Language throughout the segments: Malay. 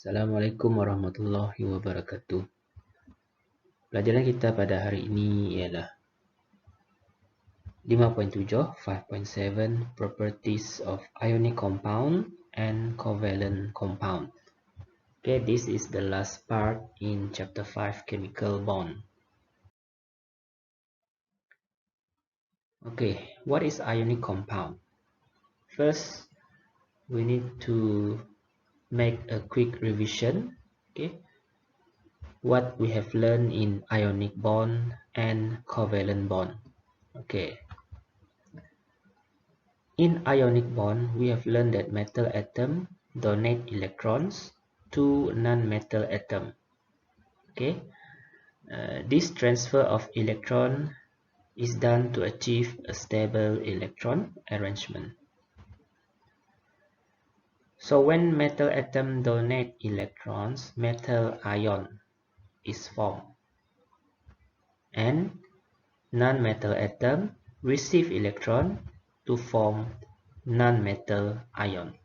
Assalamualaikum warahmatullahi wabarakatuh. Pelajaran kita pada hari ini ialah 5.7 5.7 Properties of Ionic Compound and Covalent Compound. Okay, this is the last part in Chapter 5 Chemical Bond. Okay, what is ionic compound? First, we need to make a quick revision. Okay, what we have learned in ionic bond and covalent bond. Okay. In ionic bond, we have learned that metal atom donate electrons to non-metal atom. Okay, this transfer of electron is done to achieve a stable electron arrangement. So when metal atom donate electrons, metal ion is formed, and non-metal atom receive electron to form non-metal ion.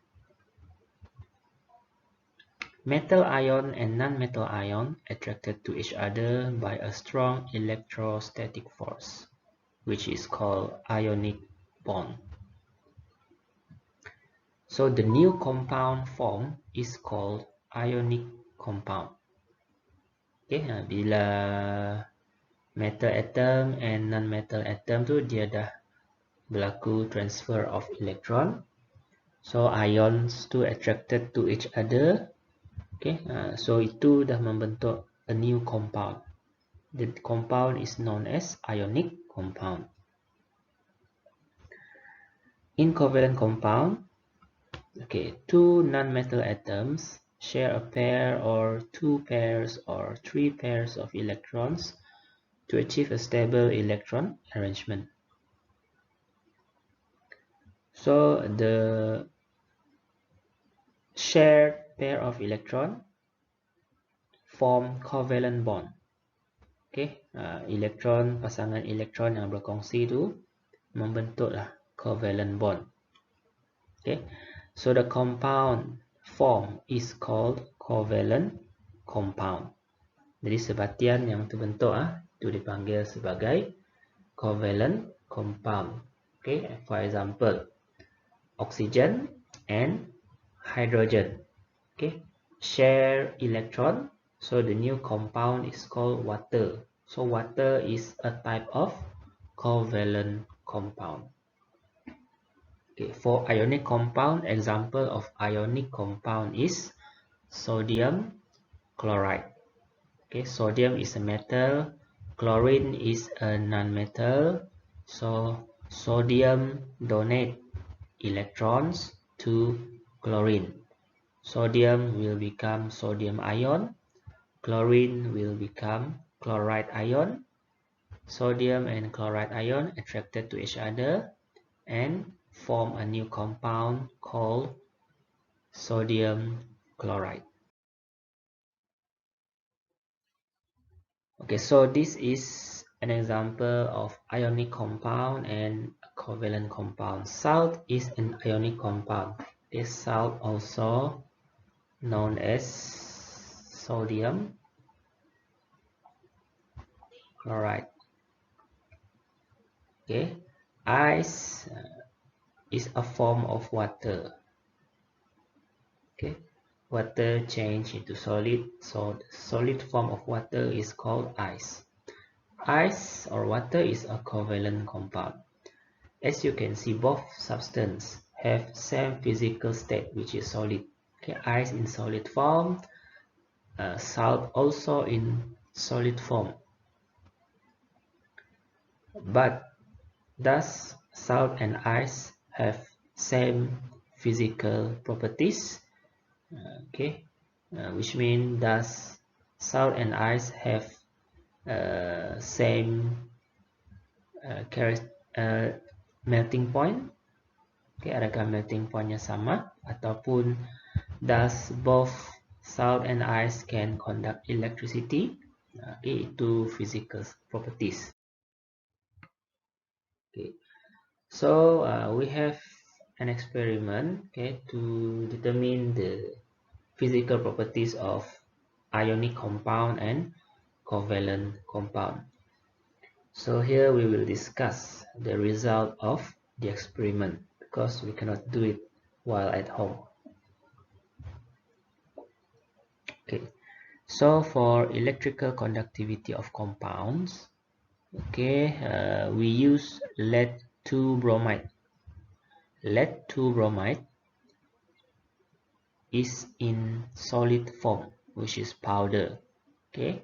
Metal ion and non-metal ion attracted to each other by a strong electrostatic force, which is called ionic bond. So the new compound form is called ionic compound. Okay, bila metal atom and non-metal atom tu dia dah berlaku transfer of electron, so ions tu attracted to each other. Okay, so itu dah membentuk a new compound. The compound is known as ionic compound. In covalent compound, okay, two non-metal atoms share a pair or two pairs or three pairs of electrons to achieve a stable electron arrangement. So the shared pair of electron form covalent bond. Okay, elektron, pasangan elektron yang berkongsi itu membentuklah covalent bond. Okay, so the compound form is called covalent compound. Jadi sebatian yang terbentuk itu dipanggil sebagai covalent compound. Okay, for example, oxygen and hydrogen. Okay, share electron. So the new compound is called water. So water is a type of covalent compound. Okay, for ionic compound, example of ionic compound is sodium chloride. Okay, sodium is a metal, chlorine is a non-metal. So sodium donate electrons to chlorine. Sodium will become sodium ion. Chlorine will become chloride ion. Sodium and chloride ion attracted to each other and form a new compound called sodium chloride. Okay, so this is an example of ionic compound and covalent compound. Salt is an ionic compound. This salt also known as sodium chloride. Okay, ice is a form of water. Okay, water change into solid, so the solid form of water is called ice. Ice or water is a covalent compound. As you can see, both substances have same physical state, which is solid. Okay, ice in solid form, salt also in solid form. But does salt and ice have same physical properties? Okay, which means does salt and ice have same melting point? Okay, adakah melting pointnya sama, ataupun does both salt and ice can conduct electricity? Okay, itu physical properties. Okay, so we have an experiment, okay, to determine the physical properties of ionic compound and covalent compound. So here we will discuss the result of the experiment because we cannot do it while at home. Okay, so for electrical conductivity of compounds, okay, we use lead-2 bromide. Lead-2 bromide is in solid form, which is powder. Okay,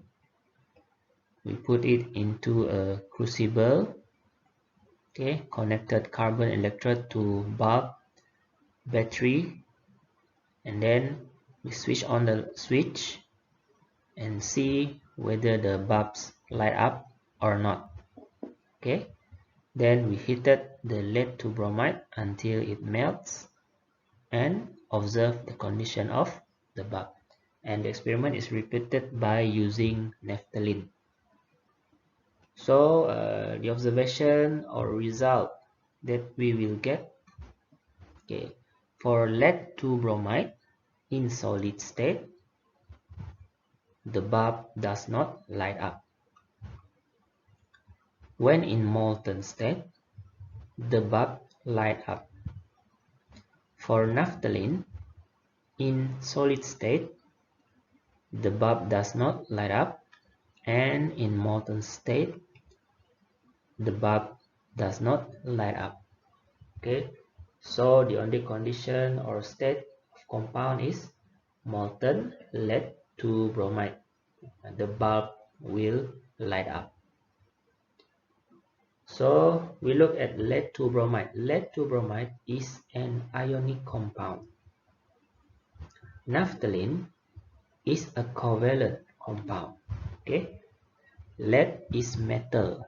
we put it into a crucible. Okay, connected carbon electrode to bulb, battery, and then we switch on the switch and see whether the bulbs light up or not. Okay, then we heated the lead-2 bromide until it melts and observe the condition of the bulb. And the experiment is repeated by using naphthalene. So the observation or result that we will get, okay, for lead-2 bromide in solid state, the bulb does not light up. When in molten state, the bulb light up. For naphthalene, in solid state, the bulb does not light up, and in molten state, the bulb does not light up. Okay, so the only condition or state of compound is molten lead-2 bromide. The bulb will light up. So we look at lead-2 bromide. Lead-2 bromide is an ionic compound. Naphthalene is a covalent compound. Okay, lead is metal,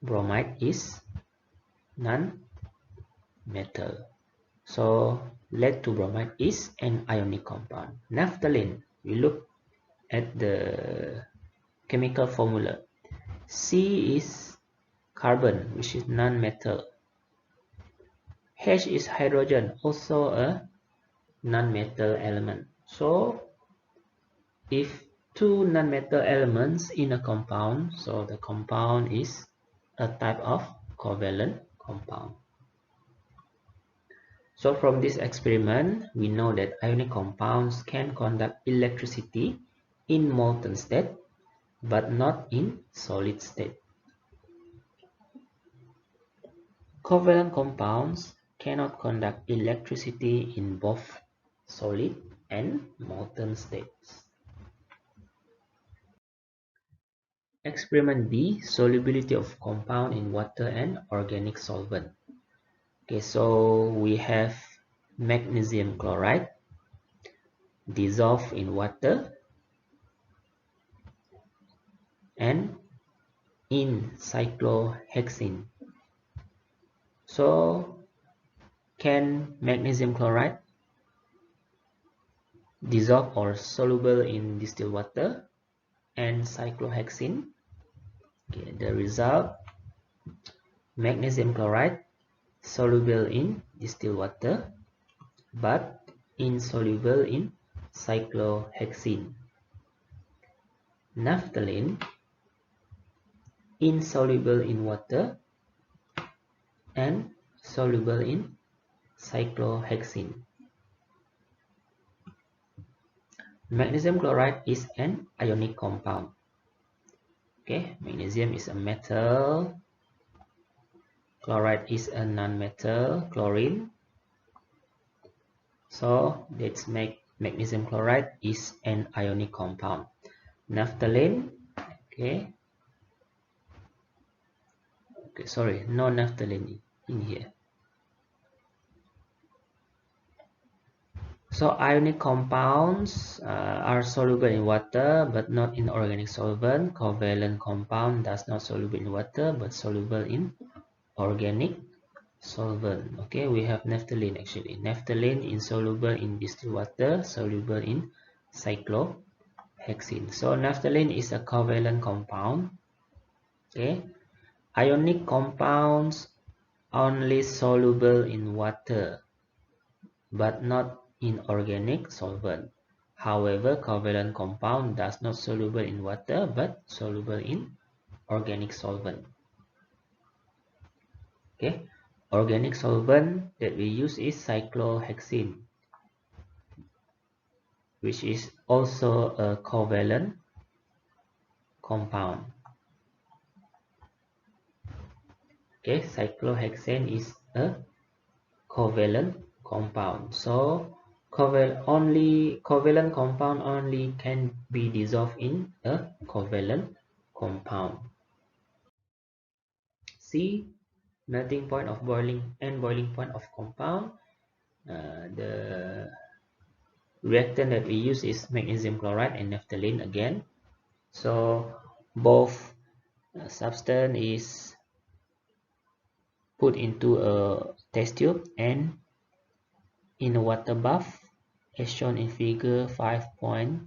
bromide is non-metal. So lead-2 bromide is an ionic compound. Naphthalene, we look at the chemical formula. C is carbon, which is non-metal. H is hydrogen, also a non-metal element. So if two non-metal elements in a compound, so the compound is a type of covalent compound. So from this experiment, we know that ionic compounds can conduct electricity in molten state, but not in solid state. Covalent compounds cannot conduct electricity in both solid and molten states. Experiment B, solubility of compound in water and organic solvent. Okay, so we have magnesium chloride dissolved in water and in cyclohexene. So can magnesium chloride dissolve or soluble in distilled water and cyclohexene? Okay, the result, magnesium chloride soluble in distilled water but insoluble in cyclohexene. Naphthalene insoluble in water and soluble in cyclohexene. Magnesium chloride is an ionic compound. Okay, magnesium is a metal, chloride is a non-metal, chlorine. So let's make magnesium chloride is an ionic compound. Naphthalene, okay, sorry, no naphthalene in here. So ionic compounds are soluble in water but not in organic solvent. Covalent compound does not soluble in water but soluble in organic solvent. Okay, we have naphthalene actually. Naphthalene insoluble in distilled water, soluble in cyclohexene. So naphthalene is a covalent compound. Okay, ionic compounds only soluble in water. but not in organic solvent. However, covalent compound does not soluble in water but soluble in organic solvent. Okay, organic solvent that we use is cyclohexene, which is also a covalent compound. Okay, cyclohexane is a covalent compound. So covalent compound only can be dissolved in a covalent compound. C, melting point of boiling and boiling point of compound. The reactant that we use is magnesium chloride and naphthalene again. So both substance is put into a test tube and in a water bath as shown in figure 5.3.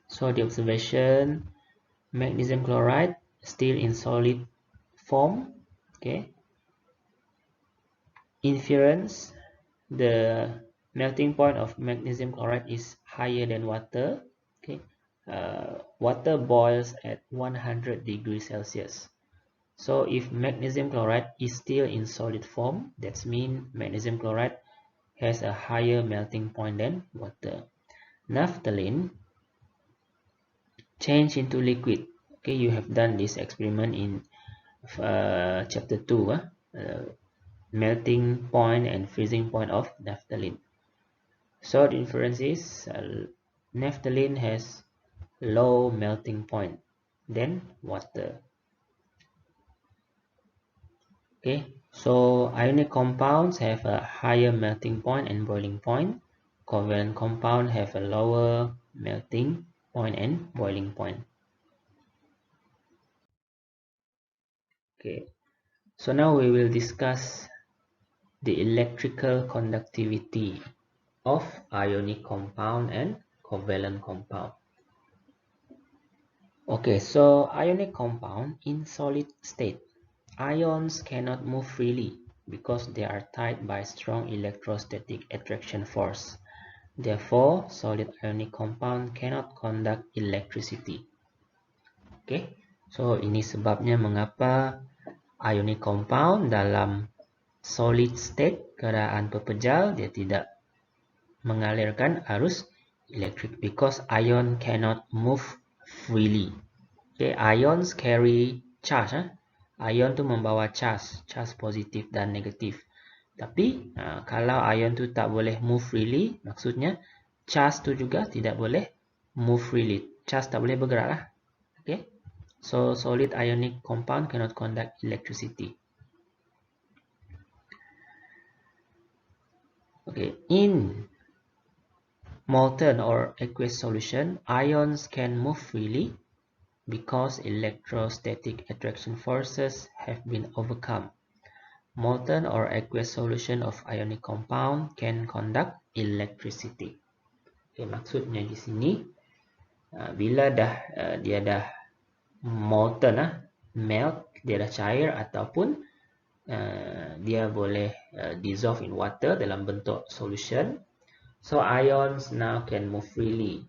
So the observation, magnesium chloride still in solid form. Okay. Inference, the melting point of magnesium chloride is higher than water. Okay. Water boils at 100 degrees Celsius. So if magnesium chloride is still in solid form, that means magnesium chloride has a higher melting point than water. Naphthalene change into liquid. Okay, you have done this experiment in chapter 2, melting point and freezing point of naphthalene. So the inference is naphthalene has low melting point than water. Okay, so ionic compounds have a higher melting point and boiling point. Covalent compound have a lower melting point and boiling point. Okay, so now we will discuss the electrical conductivity of ionic compound and covalent compound. Okay, so ionic compound in solid state, ions cannot move freely because they are tied by strong electrostatic attraction force. Therefore, solid ionic compound cannot conduct electricity. Okay, so ini sebabnya mengapa ionic compound dalam solid state, keadaan pepejal, dia tidak mengalirkan arus elektrik because ion cannot move freely. Okay, ions carry charge. Ion tu membawa charge positif dan negatif. Tapi kalau ion tu tak boleh move freely, maksudnya charge tu juga tidak boleh move freely. Charge tak boleh bergerak lah. Okay, so solid ionic compound cannot conduct electricity. Okay, in molten or aqueous solution, ions can move freely because electrostatic attraction forces have been overcome. Molten or aqueous solution of ionic compound can conduct electricity. Okay, maksudnya di sini bila dia dah molten, melt, dia dah cair ataupun dia boleh dissolve in water dalam bentuk solution. So ions now can move freely.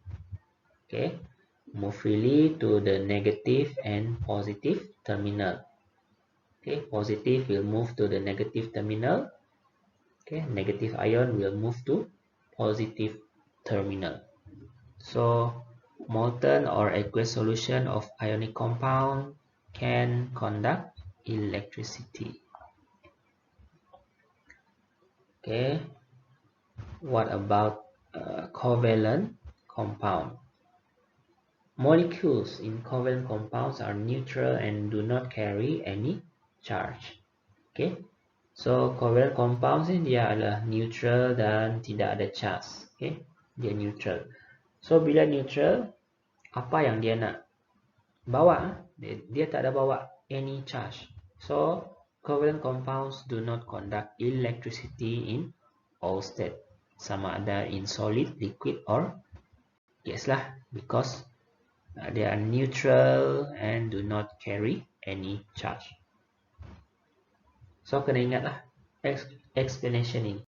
Okay, move freely to the negative and positive terminal. Okay, positive will move to the negative terminal. Okay, negative ion will move to positive terminal. So molten or aqueous solution of ionic compound can conduct electricity. Okay, what about covalent compound? Molecules in covalent compounds are neutral and do not carry any charge. Okay, so covalent compounds ni dia adalah neutral dan tidak ada charge. Okay, dia neutral. So bila neutral, apa yang dia nak bawa? Dia tak ada bawa any charge. So covalent compounds do not conduct electricity in all state, sama ada in solid, liquid or gas lah, because they are neutral and do not carry any charge. So kena ingat lah, explanation ini.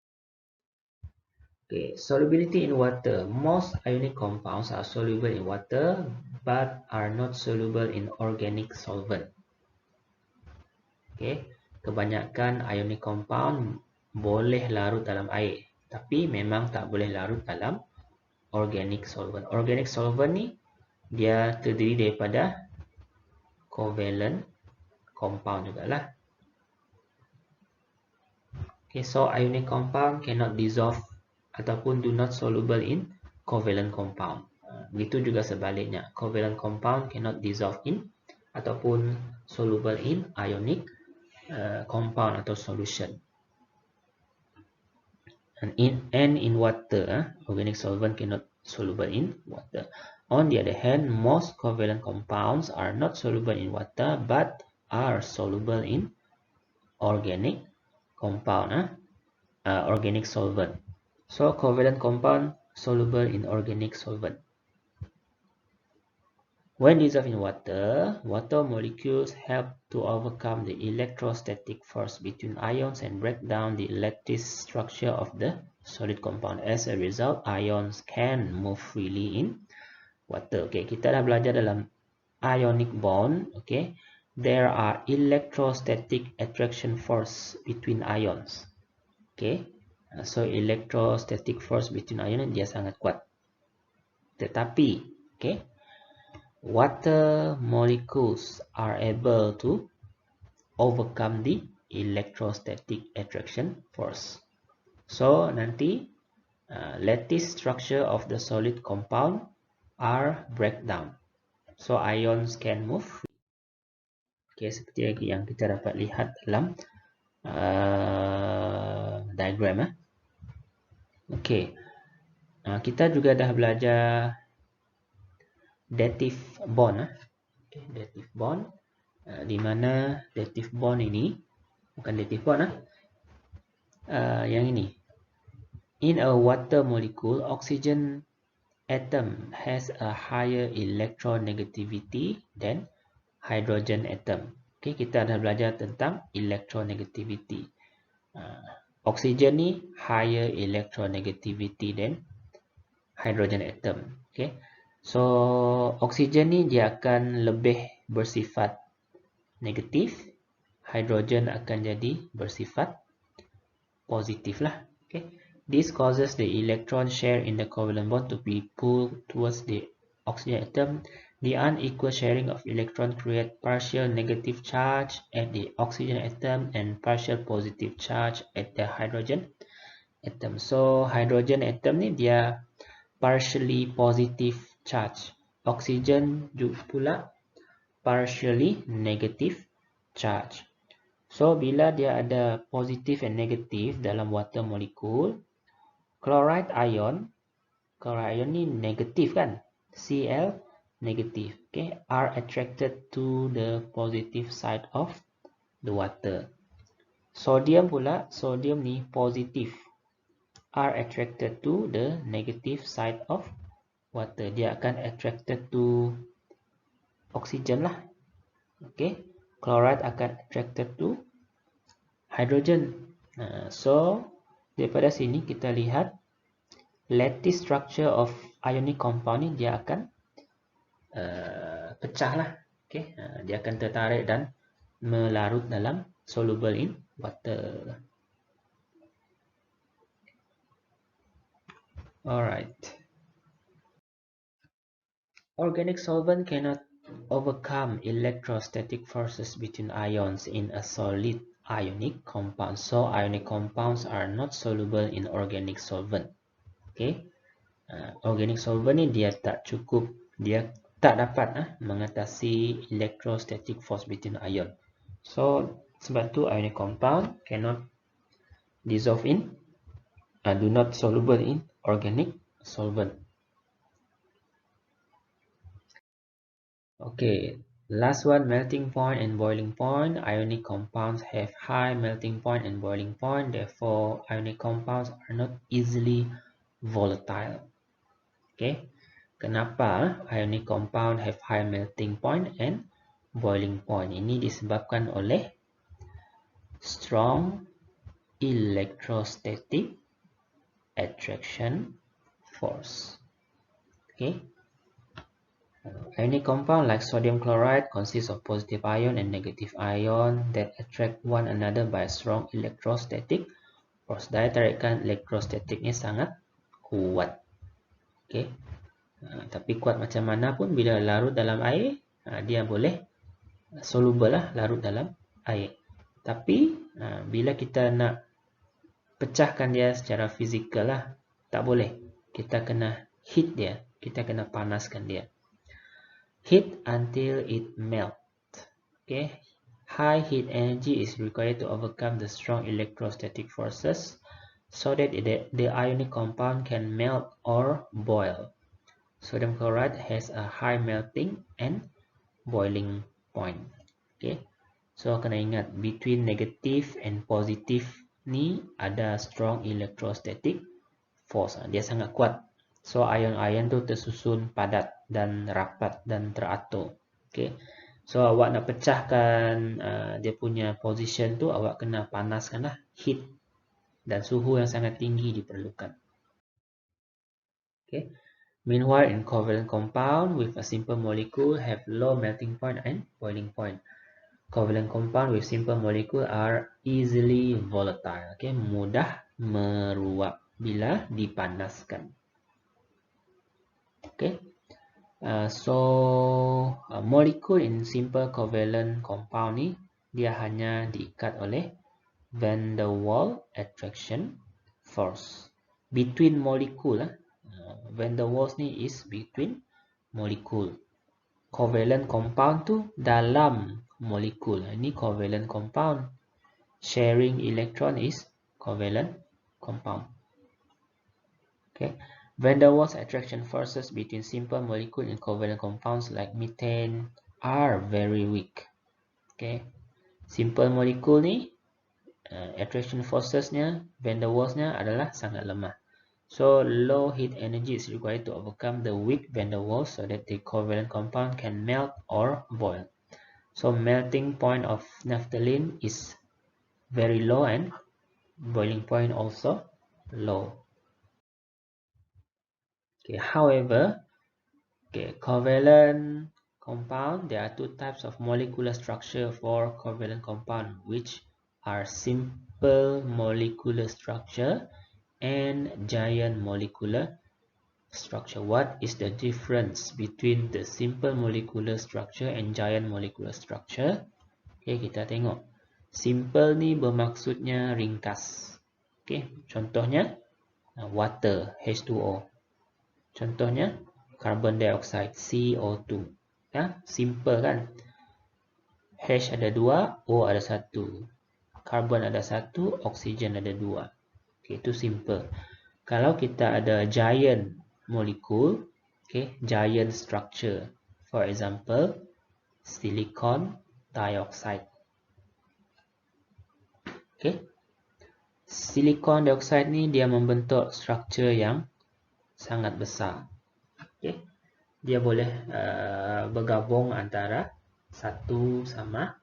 Okay, solubility in water. Most ionic compounds are soluble in water but are not soluble in organic solvent. Okay, kebanyakan ionic compound boleh larut dalam air, tapi memang tak boleh larut dalam organic solvent. Organic solvent ni dia terdiri daripada covalent compound jugalah. Okay, so ionic compound cannot dissolve ataupun do not soluble in covalent compound. Begitu juga sebaliknya, covalent compound cannot dissolve in ataupun soluble in ionic compound atau solution. And in water, organic solvent cannot soluble in water. On the other hand, most covalent compounds are not soluble in water but are soluble in organic compound, organic solvent. So covalent compound soluble in organic solvent. When dissolved in water, water molecules help to overcome the electrostatic force between ions and break down the lattice structure of the solid compound. As a result, ions can move freely in water. Okay, kita dah belajar dalam ionic bond. Okay, there are electrostatic attraction force between ions. Okay, so electrostatic force between ions dia sangat kuat. Tetapi, okay, water molecules are able to overcome the electrostatic attraction force. So nanti lattice structure of the solid compound are breakdown. So ions can move. Okay, seperti yang kita dapat lihat dalam diagram. Okay, kita juga dah belajar dative bond. Okay, dative bond, di mana dative bond ini bukan dative bond, yang ini. In a water molecule, oxygen atom has a higher electronegativity than hydrogen atom. Okay, kita dah belajar tentang electronegativity. Oxygen ni higher electronegativity than hydrogen atom. Okay, so oxygen ni dia akan lebih bersifat negatif, hydrogen akan jadi bersifat positif lah. Okay, this causes the electron share in the covalent bond to be pulled towards the oxygen atom. The unequal sharing of electron create partial negative charge at the oxygen atom and partial positive charge at the hydrogen atom. So hydrogen atom ni dia partially positive charge. Oxygen juga pula partially negative charge. So bila dia ada positive and negative dalam water molecule, chloride ion ni negatif kan? Cl negative, okay, are attracted to the positive side of the water. Sodium pula, sodium ni positive, are attracted to the negative side of water. Dia akan attracted to oxygen lah. Okay, chloride akan attracted to hydrogen. So daripada sini kita lihat lattice structure of ionic compound ni dia akan pecah lah. Okay, dia akan tertarik dan melarut dalam soluble in water. Alright. Organic solvent cannot overcome electrostatic forces between ions in a solid ionic compound. So ionic compounds are not soluble in organic solvent. Okay, organic solvent ni dia tak cukup, dia tak dapat mengatasi electrostatic force between ion. So sebab tu ionic compound cannot dissolve in, do not soluble in organic solvent. Okay, last one, melting point and boiling point. Ionic compounds have high melting point and boiling point. Therefore, ionic compounds are not easily volatile. Okay, kenapa ionic compound have high melting point and boiling point? Ini disebabkan oleh strong electrostatic attraction force. Okay. Ionic compound like sodium chloride consists of positive ion and negative ion that attract one another by strong electrostatic force. Daya tarikan elektrostatiknya sangat kuat. Okay. Tapi kuat macam mana pun bila larut dalam air, dia boleh soluble lah, larut dalam air. Tapi bila kita nak pecahkan dia secara fizikal lah, tak boleh. Kita kena heat dia, kita kena panaskan dia. Heat until it melt. Okay. High heat energy is required to overcome the strong electrostatic forces so that the ionic compound can melt or boil. Sodium chloride has a high melting and boiling point. Okay. So kena ingat between negative and positive ni ada strong electrostatic force. Dia sangat kuat. So ion-ion tu tersusun padat dan rapat dan teratur. Okay. So awak nak pecahkan dia punya position tu, awak kena panaskan lah, heat, dan suhu yang sangat tinggi diperlukan. Okay. Meanwhile, in covalent compound with a simple molecule have low melting point and boiling point. Covalent compound with simple molecule are easily volatile. Okay, mudah meruap bila dipanaskan. Okay, molecule in simple covalent compound ni dia hanya diikat oleh van der Waals attraction force between molecule. Van der Waals ni is between molecule. Covalent compound tu dalam molekul. Ini covalent compound. Sharing electron is covalent compound. Okay. Van der Waals attraction forces between simple molecule and covalent compounds like methane are very weak. Okay. Simple molecule ni attraction forcesnya, van der Waals-nya adalah sangat lemah. So low heat energy is required to overcome the weak van der Waals so that the covalent compound can melt or boil. So melting point of naphthalene is very low and boiling point also low. Okay, however, covalent compound, there are two types of molecular structure for covalent compound, which are simple molecular structure and giant molecular structure. What is the difference between the simple molecular structure and giant molecular structure? Okay, kita tengok. Simple ni bermaksudnya ringkas. Okay, contohnya water, H2O. Contohnya carbon dioxide, CO2. Ya, simple kan? H ada 2, O ada 1. Carbon ada 1, oksigen ada 2. Okay, itu simple. Kalau kita ada giant molecule, okay, giant structure, for example, silicon dioxide. Okay, silicon dioxide ni dia membentuk struktur yang sangat besar. Okay, dia boleh bergabung antara satu sama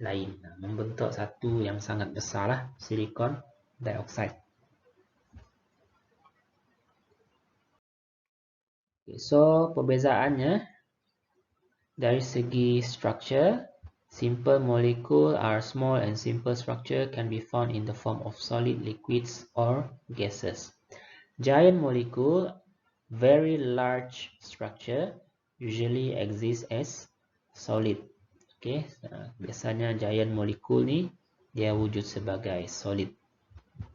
lain, membentuk satu yang sangat besar lah, silicon dioxide. Okay, so perbezaannya dari segi structure, simple molecule are small and simple structure can be found in the form of solid, liquids or gases. Giant molecule, very large structure, usually exist as solid. Okay, biasanya giant molecule ni dia wujud sebagai solid.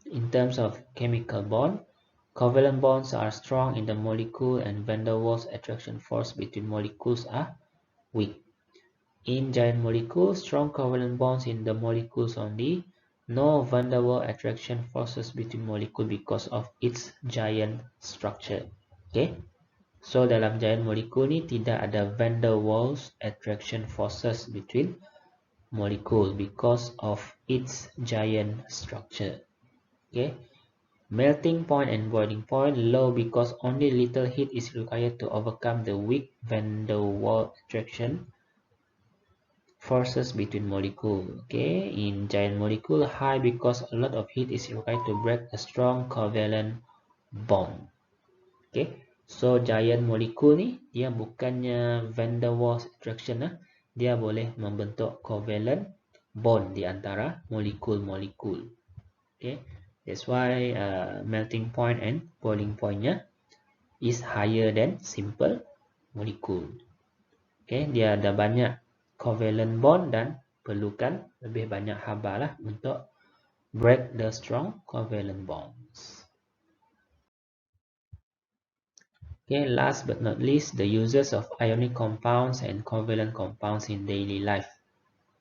In terms of chemical bond, covalent bonds are strong in the molecule and van der Waals attraction force between molecules are weak. In giant molecules, strong covalent bonds in the molecules only. No van der Waals attraction forces between molecule because of its giant structure. Okay, so dalam giant molecule ni tidak ada van der Waals attraction forces between molecule because of its giant structure. Okay, melting point and boiling point low because only little heat is required to overcome the weak van der Waals attraction forces between molecule. Okay, in giant molecule, high because a lot of heat is required to break a strong covalent bond. Okay, so giant molecule ni dia bukannya van der Waals attraction lah, dia boleh membentuk covalent bond di antara molekul-molekul. Okay, that's why melting point and boiling point-nya is higher than simple molecule. Okay, dia ada banyak covalent bond dan perlukan lebih banyak haba lah untuk break the strong covalent bonds. Okay, last but not least, the uses of ionic compounds and covalent compounds in daily life.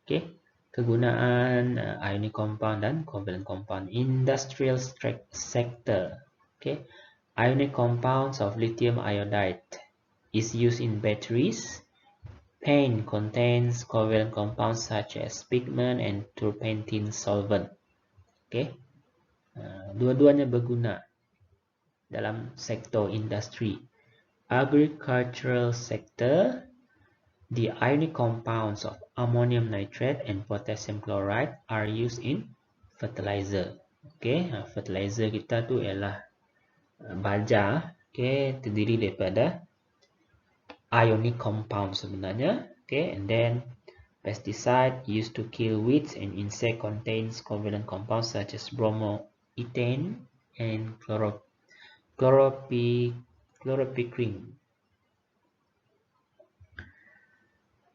Okay, kegunaan ionic compound dan covalent compound industrial sector. Okay, ionic compounds of lithium iodide is used in batteries. Paint contains covalent compounds such as pigment and turpentine solvent. Okay, dua-duanya berguna dalam sektor industri. Agricultural sector, the ionic compounds of ammonium nitrate and potassium chloride are used in fertilizer. Okay, fertilizer kita tu ialah baja. Okay, terdiri daripada ionic compound sebenarnya. Okay, and then pesticide used to kill weeds and insect contains covalent compounds such as bromoethane and chlorpicrin.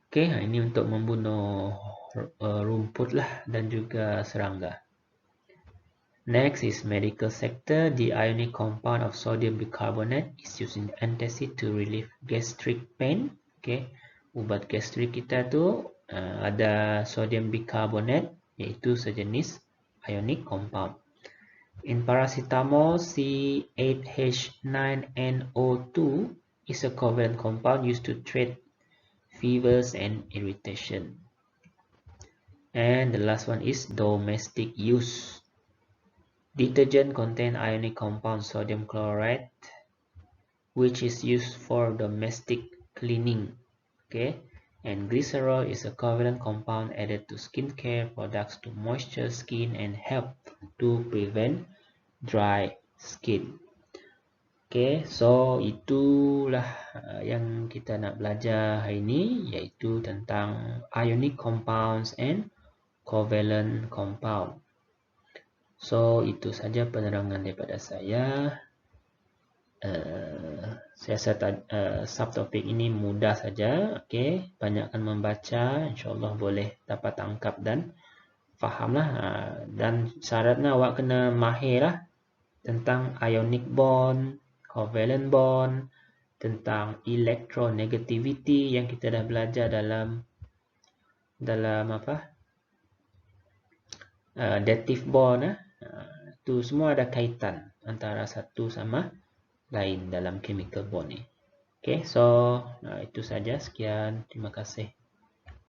Okay, ini untuk membunuh rumput lah dan juga serangga. Next is medical sector. The ionic compound of sodium bicarbonate is used in antacid to relieve gastric pain. Okay, ubat gastrik kita tu ada sodium bicarbonate, iaitu sejenis ionic compound. In paracetamol, C8H9NO2 is a covalent compound used to treat fevers and irritation. And the last one is domestic use. Detergent contain ionic compound sodium chloride, which is used for domestic cleaning. Okay, and glycerol is a covalent compound added to skincare products to moisture skin and help to prevent dry skin. Okay, so itulah yang kita nak belajar hari ini, iaitu tentang ionic compounds and covalent compound. So itu saja penerangan daripada saya. Saya rasa subtopik ini mudah saja. Okay, banyakkan membaca, insyaAllah boleh dapat tangkap dan fahamlah. Dan syaratnya awak kena mahir lah tentang ionic bond, covalent bond, tentang electronegativity yang kita dah belajar dalam apa? Dative bond. Itu semua ada kaitan antara satu sama lain dalam chemical bond ni. Okay, so itu saja. Sekian. Terima kasih.